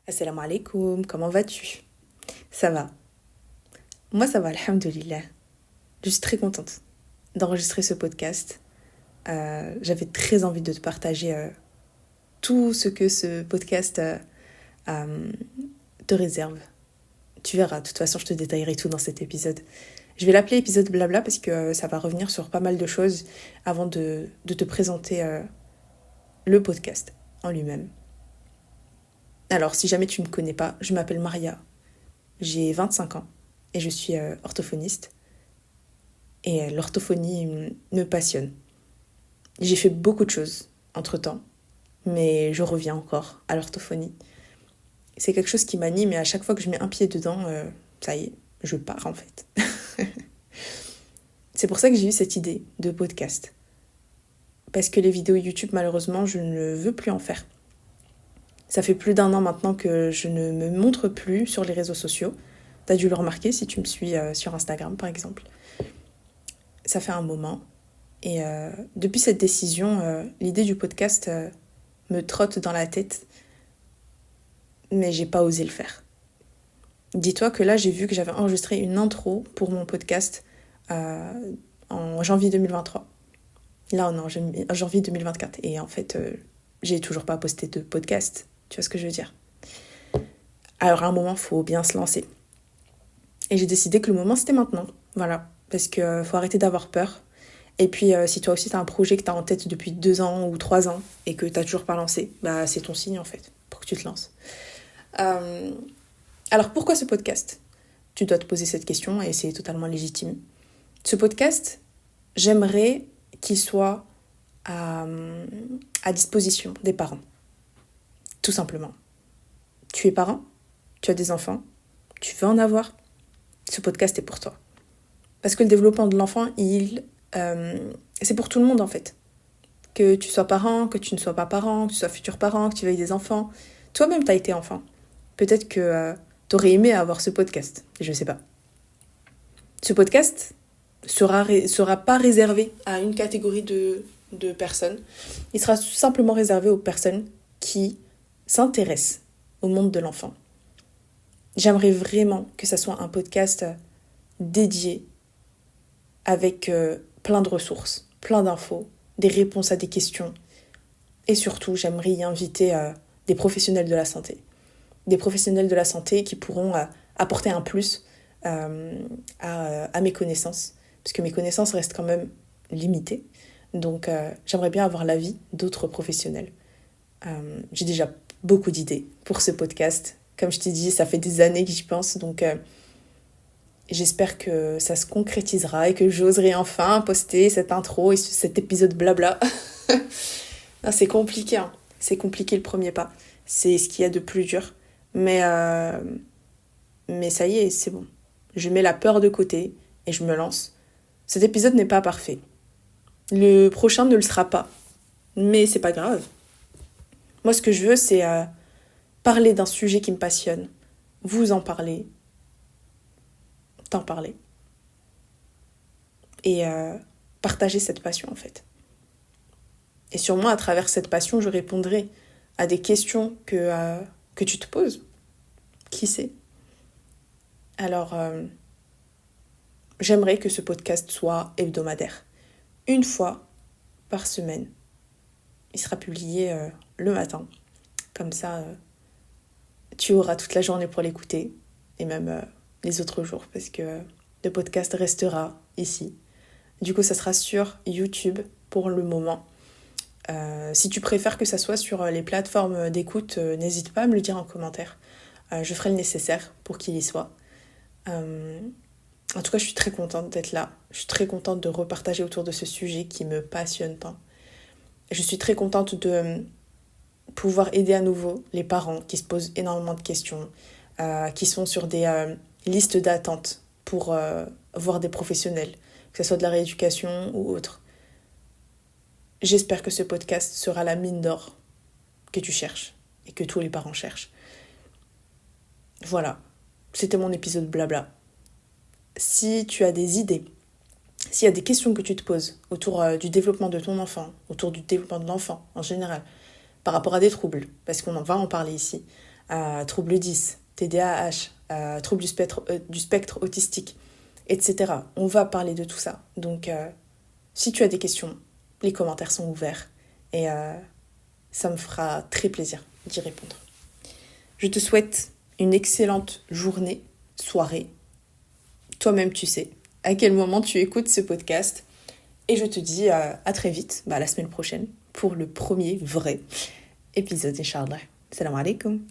Assalamu alaikum, comment vas-tu? Ça va? Moi ça va, alhamdoulilah. Je suis très contente d'enregistrer ce podcast. J'avais très envie de te partager tout ce que ce podcast euh, te réserve. Tu verras, de toute façon je te détaillerai tout dans cet épisode. Je vais l'appeler épisode blabla parce que ça va revenir sur pas mal de choses avant de te présenter le podcast en lui-même. Alors si jamais tu ne me connais pas, je m'appelle Maria, j'ai 25 ans et je suis orthophoniste. Et l'orthophonie me passionne. J'ai fait beaucoup de choses entre-temps, mais je reviens encore à l'orthophonie. C'est quelque chose qui m'anime et à chaque fois que je mets un pied dedans, ça y est, je pars en fait. C'est pour ça que j'ai eu cette idée de podcast. Parce que les vidéos YouTube, malheureusement, je ne veux plus en faire. Ça fait plus d'1 an maintenant que je ne me montre plus sur les réseaux sociaux. T'as dû le remarquer si tu me suis sur Instagram, par exemple. Ça fait un moment. Et depuis cette décision, l'idée du podcast me trotte dans la tête, mais j'ai pas osé le faire. Dis-toi que là, j'ai vu que j'avais enregistré une intro pour mon podcast en janvier 2023. Là, on est en janvier 2024. Et en fait, j'ai toujours pas posté de podcast. Tu vois ce que je veux dire? Alors, à un moment, il faut bien se lancer. Et j'ai décidé que le moment, c'était maintenant. Voilà. Parce qu'il faut arrêter d'avoir peur. Et puis, si toi aussi, tu as un projet que tu as en tête depuis 2 ans ou 3 ans et que tu n'as toujours pas lancé, bah, c'est ton signe, en fait, pour que tu te lances. Alors, pourquoi ce podcast? Tu dois te poser cette question et c'est totalement légitime. Ce podcast, j'aimerais qu'il soit à disposition des parents. Tout simplement. Tu es parent, tu as des enfants, tu veux en avoir, ce podcast est pour toi. Parce que le développement de l'enfant, c'est pour tout le monde en fait. Que tu sois parent, que tu ne sois pas parent, que tu sois futur parent, que tu veuilles des enfants. Toi-même, tu as été enfant. Peut-être que tu aurais aimé avoir ce podcast. Je ne sais pas. Ce podcast sera pas réservé à une catégorie de personnes. Il sera simplement réservé aux personnes qui s'intéressent au monde de l'enfant. J'aimerais vraiment que ça soit un podcast dédié avec plein de ressources, plein d'infos, des réponses à des questions. Et surtout, j'aimerais y inviter des professionnels de la santé. Des professionnels de la santé qui pourront apporter un plus à mes connaissances. Parce que mes connaissances restent quand même limitées. Donc, j'aimerais bien avoir l'avis d'autres professionnels. J'ai déjà beaucoup d'idées pour ce podcast. Comme je t'ai dit, ça fait des années que j'y pense. Donc, j'espère que ça se concrétisera et que j'oserai enfin poster cette intro et cet épisode blabla. Non, c'est compliqué, hein. C'est compliqué le premier pas. C'est ce qu'il y a de plus dur. Mais ça y est, c'est bon. Je mets la peur de côté et je me lance. Cet épisode n'est pas parfait. Le prochain ne le sera pas. Mais c'est pas grave. Moi, ce que je veux, c'est parler d'un sujet qui me passionne. Vous en parler. T'en parler. Et partager cette passion, en fait. Et sûrement, à travers cette passion, je répondrai à des questions que tu te poses. Qui sait? Alors, j'aimerais que ce podcast soit hebdomadaire. Une fois par semaine. Il sera publié le matin. Comme ça, tu auras toute la journée pour l'écouter. Et même les autres jours. Parce que le podcast restera ici. Du coup, ça sera sur YouTube pour le moment. Si tu préfères que ça soit sur les plateformes d'écoute, n'hésite pas à me le dire en commentaire. Je ferai le nécessaire pour qu'il y soit. En tout cas, je suis très contente d'être là. Je suis très contente de repartager autour de ce sujet qui me passionne tant. Je suis très contente de pouvoir aider à nouveau les parents qui se posent énormément de questions, qui sont sur des listes d'attente pour voir des professionnels, que ce soit de la rééducation ou autre. J'espère que ce podcast sera la mine d'or que tu cherches et que tous les parents cherchent. Voilà, c'était mon épisode blabla. Si tu as des idées, s'il y a des questions que tu te poses autour du développement de ton enfant, autour du développement de l'enfant en général, par rapport à des troubles, parce qu'on va en parler ici, trouble 10, TDAH, trouble du spectre autistique, etc. On va parler de tout ça. Donc, si tu as des questions, les commentaires sont ouverts et ça me fera très plaisir d'y répondre. Je te souhaite une excellente journée, soirée. Toi-même, tu sais à quel moment tu écoutes ce podcast. Et je te dis à très vite, la semaine prochaine, pour le premier vrai épisode, Inch'Allah. Salam alaikum.